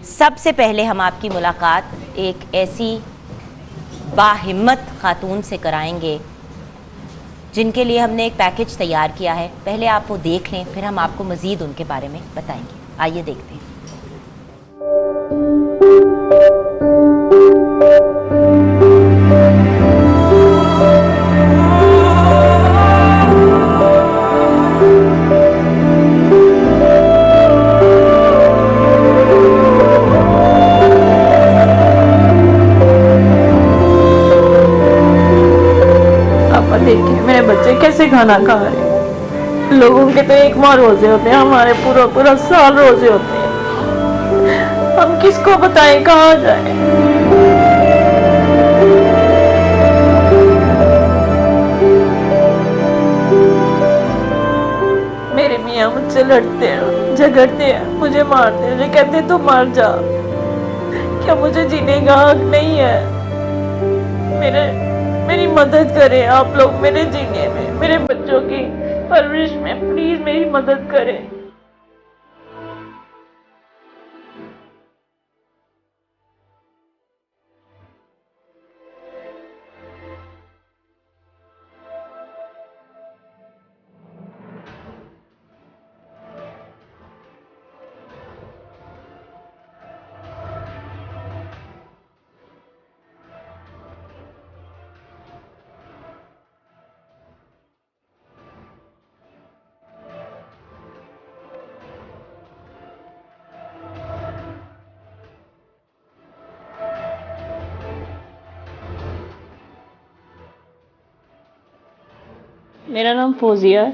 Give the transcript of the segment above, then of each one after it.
सबसे पहले हम आपकी मुलाकात एक ऐसी बाहिम्मत खातून से कराएंगे जिनके लिए हमने एक पैकेज तैयार किया है। पहले आप वो देख लें, फिर हम आपको मज़ीद उनके बारे में बताएंगे। आइए देखते हैं। देखिए मेरे बच्चे कैसे खाना खा रहे हैं। लोगों के तो एक माह रोजे होते हैं, हमारे पूरा पूरा साल रोजे होते हैं। हम किसको बताएं, कहाँ जाएं? मेरे मियाँ मुझसे लड़ते हैं, झगड़ते हैं, मुझे मारते हैं, मुझे कहते हैं तू मर जा। क्या मुझे जीने का हक नहीं है? मेरी मदद करें आप लोग, मेरे जीने में, मेरे बच्चों की परवरिश में प्लीज मेरी मदद करें। मेरा नाम फौजिया है।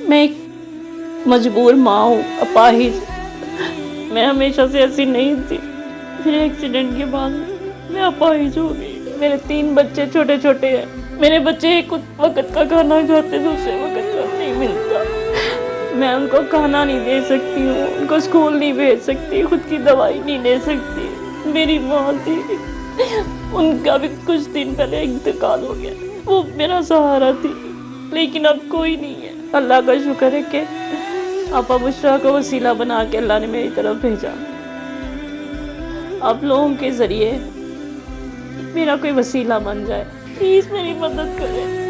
मैं एक मजबूर माँ हूँ, अपाहिज। मैं हमेशा से ऐसी नहीं थी। फिर एक्सीडेंट के बाद मैं अपाहिज हो गई। मेरे 3 बच्चे छोटे छोटे हैं। मेरे बच्चे एक वक्त का खाना खाते, दूसरे वक्त का नहीं मिलता। मैं उनको खाना नहीं दे सकती हूँ, उनको स्कूल नहीं भेज सकती, खुद की दवाई नहीं ले सकती। मेरी माँ थी, उनका भी कुछ दिन पहले इंतकाल हो गया। वो मेरा सहारा थी, लेकिन अब कोई नहीं है। अल्लाह का शुक्र है कि आपा बुशरा को वसीला बना के अल्लाह ने मेरी तरफ भेजा। आप लोगों के जरिए मेरा कोई वसीला बन जाए, प्लीज मेरी मदद करें।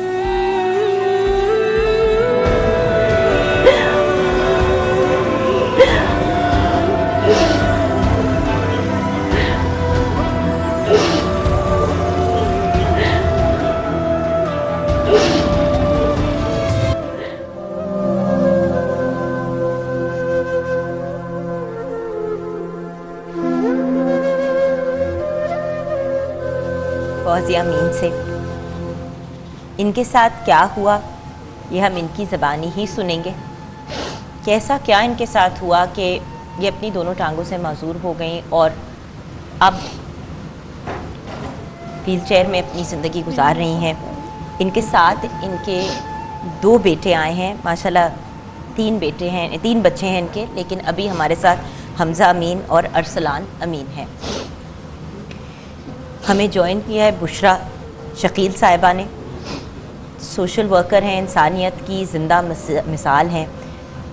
फौजिया मीन से इनके साथ क्या हुआ ये हम इनकी ज़बानी ही सुनेंगे। कैसा क्या इनके साथ हुआ कि ये अपनी दोनों टांगों से माजूर हो गई और अब व्हील चेयर में अपनी ज़िंदगी गुजार रही हैं। इनके साथ इनके 2 बेटे आए हैं, माशाल्लाह 3 बेटे हैं, 3 बच्चे हैं इनके, लेकिन अभी हमारे साथ हमज़ा अमीन और अरसलान अमीन हैं। हमें ज्वाइन किया है बुशरा शकील साहिबा ने। सोशल वर्कर हैं, इंसानियत की ज़िंदा मिसाल हैं।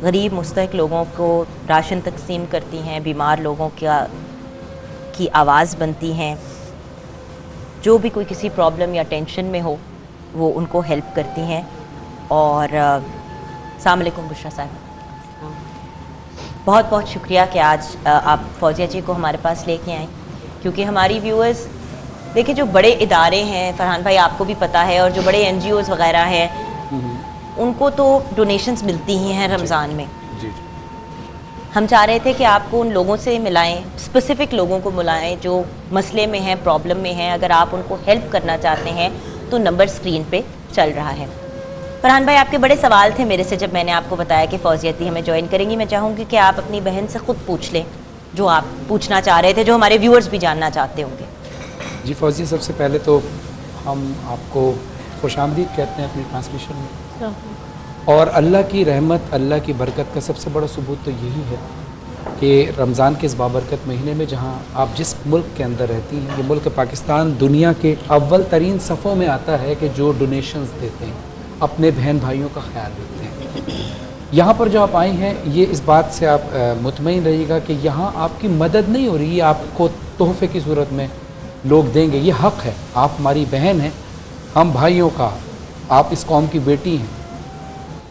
गरीब मुस्तहक लोगों को राशन तकसीम करती हैं, बीमार लोगों की आवाज़ बनती हैं। जो भी कोई किसी प्रॉब्लम या टेंशन में हो वो उनको हेल्प करती हैं। और अस्सलाम वालेकुम बुशरा साहिबा, बहुत बहुत शुक्रिया कि आज आप फौजिया जी को हमारे पास लेके आए, क्योंकि हमारी व्यूअर्स देखिए जो बड़े इदारे हैं, फरहान भाई आपको भी पता है, और जो बड़े NGOs वगैरह हैं उनको तो डोनेशंस मिलती ही हैं रमज़ान में। जी। हम चाह रहे थे कि आपको उन लोगों से मिलाएं, स्पेसिफ़िक लोगों को मिलाएं जो मसले में हैं, प्रॉब्लम में हैं। अगर आप उनको हेल्प करना चाहते हैं तो नंबर स्क्रीन पे चल रहा है। फरहान भाई आपके बड़े सवाल थे मेरे से जब मैंने आपको बताया कि फौजियती हमें ज्वाइन करेंगी। मैं चाहूँगी कि आप अपनी बहन से ख़ुद पूछ लें जो आप पूछना चाह रहे थे, जो हमारे व्यूअर्स भी जानना चाहते होंगे। जी फौजी, सबसे पहले तो हम आपको खुशामदीद कहते हैं अपनी ट्रांसमिशन में। और अल्लाह की रहमत, अल्लाह की बरकत का सबसे बड़ा सबूत तो यही है कि रमज़ान के इस बाबरकत महीने में जहाँ आप जिस मुल्क के अंदर रहती हैं, ये मुल्क पाकिस्तान दुनिया के अव्वल तरीन सफ़ों में आता है कि जो डोनेशंस देते हैं, अपने बहन भाइयों का ख्याल रखते हैं। यहाँ पर जो आप आई हैं, ये इस बात से आप मुतमईन रहिएगा कि यहाँ आपकी मदद नहीं हो रही है, आपको तोहफे की सूरत में लोग देंगे। ये हक़ है, आप हमारी बहन हैं, हम भाइयों का, आप इस कौम की बेटी हैं,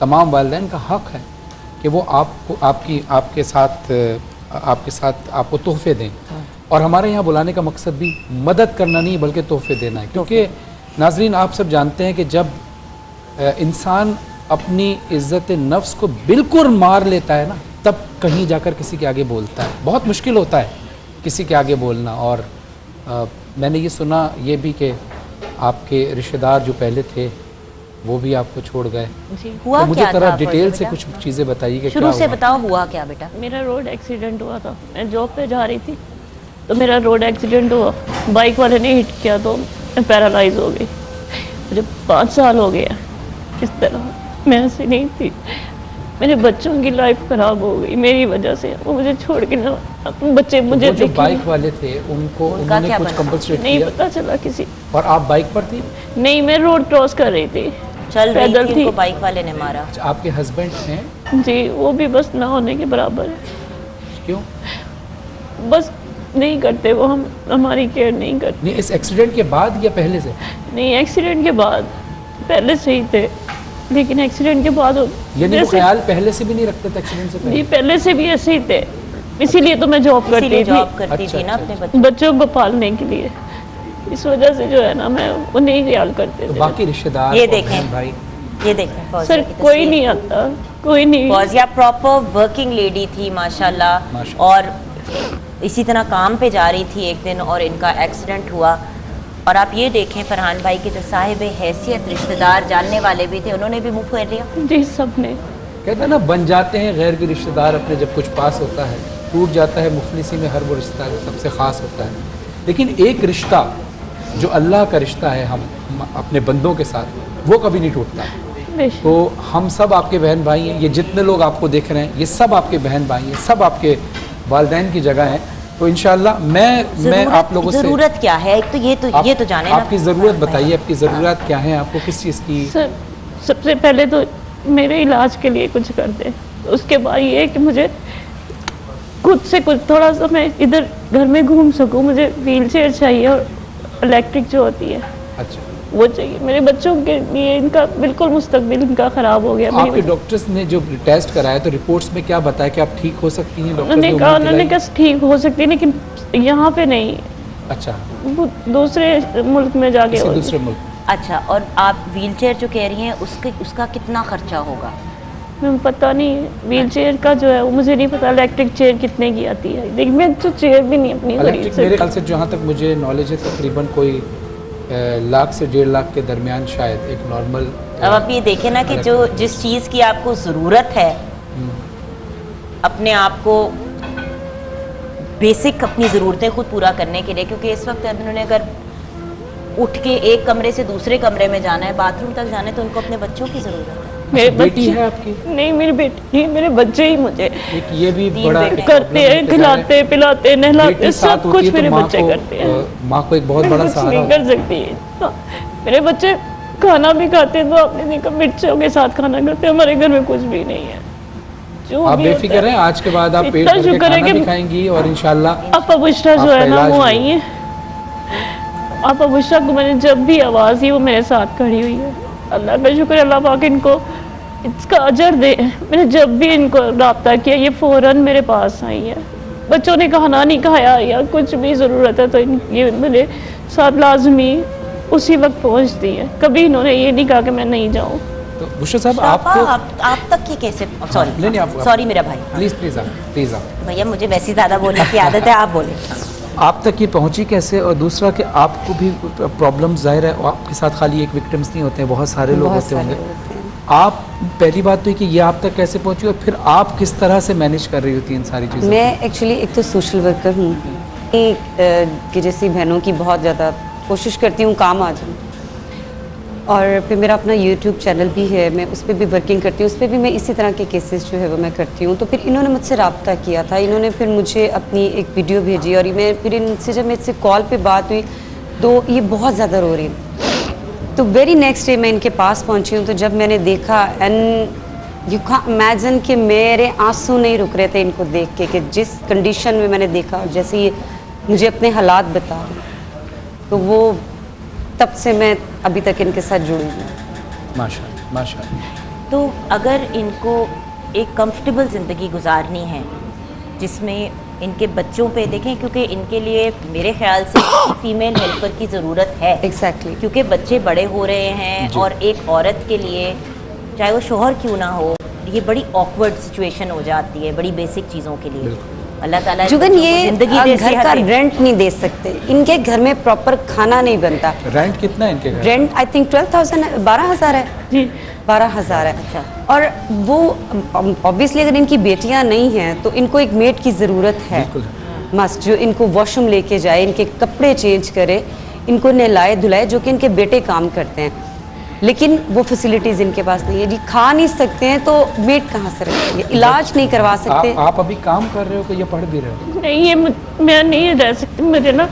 तमाम वालिदैन का हक़ है कि वो आपको आपके साथ आपको तोहफे दें। और हमारे यहाँ बुलाने का मकसद भी मदद करना नहीं बल्कि तोहफे देना है, क्योंकि नाजरीन आप सब जानते हैं कि जब इंसान अपनी इज़्ज़त नफ्स को बिल्कुल मार लेता है ना, तब कहीं जाकर किसी के आगे बोलता है। बहुत मुश्किल होता है किसी के आगे बोलना। और मैंने ये सुना ये भी कि आपके रिश्तेदार जो पहले थे वो भी आपको छोड़ गए। हुआ तो मुझे क्या थोड़ा था डिटेल फौजिया से बेटा? कुछ चीज़ें बताइए कि शुरू क्या से हुआ? बताओ हुआ क्या बेटा। मेरा रोड एक्सीडेंट हुआ था, मैं जॉब पे जा रही थी तो मेरा रोड एक्सीडेंट हुआ, बाइक वाले ने हिट किया तो मैं पैरालाइज हो गई। मुझे 5 साल हो गया इस तरह, मैं ऐसी नहीं थी। मेरे बच्चों की लाइफ खराब हो गई मेरी वजह से। वो मुझे छोड़ के ना, अपने बच्चे मुझे वो जो देखे बाइक वाले थे उन्होंने क्या कुछ बना? कंपलसेट नहीं किया? पता चला किसी। और आप बाइक पर थी? नहीं, मैं रोड क्रॉस कर रही थी, चल रही पैदल थी, थी। उनको बाइक वाले ने मारा। अच्छा, आपके हस्बैंड हैं? जी, वो भी बस ना होने के बराबर है। क्यों? बस नहीं करते वो, हम हमारी केयर नहीं करते। नहीं, इस एक्सीडेंट के बाद या पहले से? नहीं, एक्सीडेंट के बाद, पहले से ही थे लेकिन एक्सीडेंट के बाद यानी वो जैसे- ख्याल पहले से भी नहीं रखते थे एक्सीडेंट से जी, पहले? पहले से भी ऐसे ही थे, इसीलिए तो मैं जॉब करती इसीलिए थी, जॉब करती अच्छा, थी ना अच्छा, अपने बच्चों। बच्चों को पालने के लिए। इस वजह से जो है ना, मैं वो नहीं ख्याल करते तो थे। बाकी रिश्तेदार ये और देखें। बहन भाई? ये देखें फौजिया सर की कोई तस्वीर। नहीं आता, कोई नहीं। फौजिया प्रॉपर वर्किंग लेडी थी माशाल्लाह, माशाल्लाह। और इसी तरह काम पे जा रही थी एक दिन और इनका एक्सीडेंट हुआ। और आप ये देखें फरहान भाई के जो साहिब हैसियत रिश्तेदार जानने वाले भी थे, उन्होंने भी मुंह फेर लिया। जी, सबने। कहते हैं ना, बन जाते हैं गैर के रिश्तेदार अपने, जब कुछ पास होता है टूट जाता है मुखलिसी में हर वो रिश्ता सबसे ख़ास होता है। लेकिन एक रिश्ता जो अल्लाह का रिश्ता है हम अपने बंदों के साथ, वो कभी नहीं टूटता। बेशक। तो हम सब आपके बहन भाई हैं, ये जितने लोग आपको देख रहे हैं ये सब आपके बहन भाई हैं, सब आपके वालिदैन की जगह हैं। तो इंशाल्लाह मैं आप लोगों से ज़रूरत क्या है, एक तो ये तो जाने ना। आपकी ज़रूरत बताइए, आपकी ज़रूरत क्या है, आपको किस चीज़ की? सर, सबसे पहले तो मेरे इलाज के लिए कुछ कर दे, उसके बाद ये है कि मुझे खुद से कुछ थोड़ा सा मैं इधर घर में घूम सकूं। मुझे व्हील चेयर चाहिए और इलेक्ट्रिक जो होती है अच्छा, वो चाहिए। मेरे बच्चों के लिए, इनका बिल्कुल मुस्तकबिल इनका ख़राब हो गया। आपके डॉक्टर्स ने जो टेस्ट कराया तो रिपोर्ट्स में क्या बताया कि आप ठीक हो सकती हैं? डॉक्टर्स उन्होंने ने कहा उम्मीद उन्होंने दिलाई? कहा ठीक हो सकती है, लेकिन यहाँ पे नहीं, अच्छा, वो दूसरे मुल्क में जाके किसी होगी। दूसरे मुल्क? अच्छा, और आप व्हीलचेयर जो कह रही हैं उसका कितना खर्चा होगा? मैं पता नहीं, व्हील चेयर का जो है वो मुझे नहीं पता, इलेक्ट्रिक चेयर कितने की आती है। देखिए, मैं तो चेयर भी नहीं अपनी खरीद इलेक्ट्रिक मेरे ख्याल सकती। से जहाँ तक मुझे नॉलेज है तकरीबन कोई लाख से 1.5 लाख के दरमियान शायद एक नॉर्मल। अब आप ये देखें ना कि जो जिस चीज़ की आपको ज़रूरत है, अपने आप को बेसिक अपनी ज़रूरतें खुद पूरा करने के लिए, क्योंकि इस वक्त उन्होंने अगर उठ के एक कमरे से दूसरे कमरे में जाना है, बाथरूम तक जाना है, तो उनको अपने बच्चों की ज़रूरत है। मेरे बेटी बच्चे है आपकी? नहीं, मेरी बेटी नहीं, मेरे बच्चे ही मुझे एक ये भी 3 बड़ा बेटे। करते हैं, खिलाते पिलाते नहलाते, बेटी साथ सब होती कुछ है तो मेरे माँ बच्चे को करते हैं। माँ को एक बहुत बड़ा कुछ सहारा नहीं होता है। कर सकती है। हाँ, मेरे बच्चे खाना भी खाते हैं तो आपने देखा मिर्चों के साथ खाना खाते हैं। हमारे घर में कुछ भी नहीं है, जो आप भी बेफिक्र होता हैं, आज के बाद आप पेट इतना भर के शुक्र है खाना कि- भी खाएंगी और इंशाल्लाह आप अबुश्रा जो आपका है ना इलाज वो भी आई है। आप अबुश्रा को मैंने जब भी आवाज़ दी वो मेरे साथ खड़ी हुई है। अल्लाह का शुक्र है, अल्लाह पाक इनको इसका अजर दे। मैंने जब भी इनको रब्ता किया ये फ़ौरन मेरे पास आई है। बच्चों ने खाना नहीं खाया या कुछ भी ज़रूरत है तो ये मेरे साथ लाजमी उसी वक्त पहुंचती है। कभी इन्होंने ये नहीं कहा कि मैं नहीं जाऊँ। तो बुशरा साहब शाफा, आपको आप तक ये कैसे? नहीं, सॉरी नहीं, आप- सॉरी मेरा भाई। प्लीज़ आप भैया मुझे वैसे ज़्यादा बोलने की आदत है, आप बोले। आप तक ये पहुंची कैसे? और दूसरा कि आपको भी प्रॉब्लम जाहिर है, आपके साथ खाली एक विक्टिम्स नहीं होते हैं, बहुत सारे लोग होते होंगे। आप पहली बात तो ये कि ये आप तक कैसे पहुंची और फिर आप किस तरह से मैनेज कर रही होती हैं इन सारी चीज़ें? मैं एक्चुअली एक तो सोशल वर्कर हूँ कि जैसी बहनों की बहुत ज़्यादा कोशिश करती हूँ काम आ जाऊँ, और फिर मेरा अपना यूट्यूब चैनल भी है, मैं उस पर भी वर्किंग करती हूँ, उस पर भी मैं इसी तरह के केसेस जो है वो मैं करती हूँ। तो फिर इन्होंने मुझसे रब्ता किया था, इन्होंने फिर मुझे अपनी एक वीडियो भेजी और मैं फिर इनसे जब मेरे से कॉल पे बात हुई तो ये बहुत ज़्यादा रो रही। तो वेरी नेक्स्ट डे मैं इनके पास पहुंची हूँ, तो जब मैंने देखा एंड यू कैन इमेजिन कि मेरे आंसू नहीं रुक रहे थे इनको देख के, कि जिस कंडीशन में मैंने देखा और जैसे ये मुझे अपने हालात बता रहे, तो वो तब से मैं अभी तक इनके साथ जुड़ी हूँ। माशाअल्लाह माशाअल्लाह। तो अगर इनको एक कंफर्टेबल ज़िंदगी गुजारनी है जिसमें इनके बच्चों पे देखें, क्योंकि इनके लिए मेरे ख्याल से फीमेल हेल्पर की ज़रूरत है, एग्जैक्टली क्योंकि बच्चे बड़े हो रहे हैं और एक औरत के लिए चाहे वो शोहर क्यों ना हो, ये बड़ी ऑकवर्ड सिचुएशन हो जाती है बड़ी बेसिक चीज़ों के लिए। अल्लाह ताला जुगन ये जिंदगी दे, घर का रेंट नहीं दे सकते, इनके घर में प्रॉपर खाना नहीं बनता। रेंट कितना है इनके घर? रेंट आई थिंक 12,000 है, 12,000 है जी 12,000 है। अच्छा। और वो ऑब्वियसली अगर इनकी बेटियां नहीं हैं तो इनको एक मेड की ज़रूरत है बिल्कुल। मस्ट, जो इनको वॉशरूम लेके जाए, इनके कपड़े चेंज करे, इनको नहलाए धुलाए, जो कि इनके बेटे काम करते हैं, लेकिन वो फैसिलिटीज़ इनके पास नहीं है जी। खा नहीं सकते हैं तो मेड कहाँ से रखेंगे, इलाज नहीं करवा सकते। आप अभी काम कर रहे हो कि ये पढ़ भी रहे हो? नहीं, ये मैं नहीं रह सकती, मुझे ना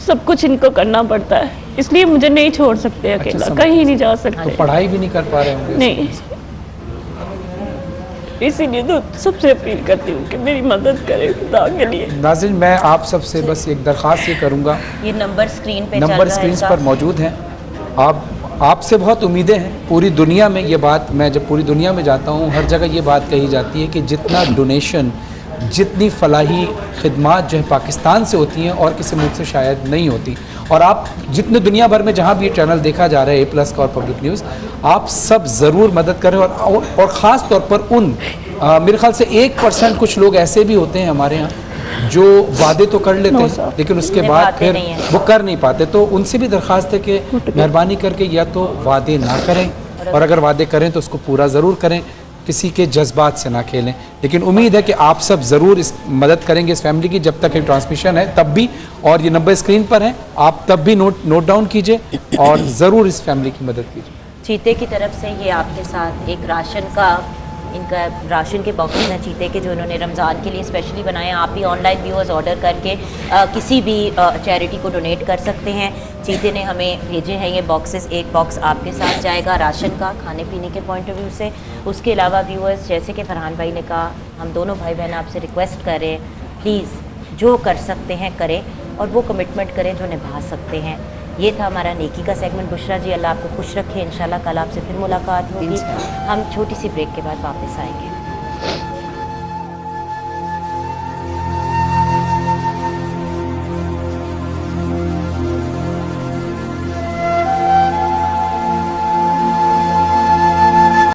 सब कुछ इनको करना पड़ता है, इसलिए मुझे नहीं छोड़ सकते अकेला, समझ कहीं नहीं जा सकते। तो पढ़ाई भी नहीं कर पा रहे होंगे? नहीं, इसीलिए तो सबसे अपील करती हूँ कि मेरी मदद करें खुदा के लिए। नाज़रीन, मैं आप सबसे बस एक दरख्वास्त ये करूँगा, ये नंबर स्क्रीन पे नंबर स्क्रीन पर मौजूद हैं। आपसे बहुत उम्मीदें हैं। पूरी दुनिया में ये बात, मैं जब पूरी दुनिया में जाता हूँ हर जगह ये बात कही जाती है कि जितना डोनेशन, जितनी फलाही खिदमात जो है पाकिस्तान से होती हैं और किसी मुल्क से शायद नहीं होती। और आप जितने दुनिया भर में जहाँ भी ये चैनल देखा जा रहा है, A+ का और पब्लिक न्यूज़, आप सब ज़रूर मदद करें। और ख़ास तौर पर उन मेरे ख्याल से 1% कुछ लोग ऐसे भी होते हैं हमारे यहाँ जो वादे तो कर लेते हैं लेकिन उसके बाद फिर वो कर नहीं पाते। तो उनसे भी दरख्वास्त है कि मेहरबानी करके या तो वादे ना करें, और अगर वादे करें तो उसको पूरा ज़रूर करें, किसी के जज्बात से ना खेलें। लेकिन उम्मीद है कि आप सब ज़रूर इस मदद करेंगे इस फैमिली की, जब तक ये ट्रांसमिशन है तब भी, और ये नंबर स्क्रीन पर है, आप तब भी नोट डाउन कीजिए और ज़रूर इस फैमिली की मदद कीजिए। चीते की तरफ से ये आपके साथ एक राशन का, इनका राशन के बॉक्सेस हैं चीते के, जो इन्होंने रमज़ान के लिए स्पेशली बनाए हैं। आप भी ऑनलाइन व्यूअर्स ऑर्डर करके किसी भी चैरिटी को डोनेट कर सकते हैं। चीते ने हमें भेजे हैं ये बॉक्सेस, एक बॉक्स आपके साथ जाएगा राशन का, खाने पीने के पॉइंट ऑफ व्यू से। उसके अलावा व्यूअर्स, जैसे कि फरहान भाई ने कहा, हम दोनों भाई बहन आपसे रिक्वेस्ट कर रहे हैं, प्लीज़ जो कर सकते हैं करें और वो कमिटमेंट करें जो निभा सकते हैं। ये था हमारा नेकी का सेगमेंट। बुशरा जी, अल्लाह आपको खुश रखे। इंशाल्लाह कल आपसे फिर मुलाकात होगी। हम छोटी सी ब्रेक के बाद वापस आएंगे।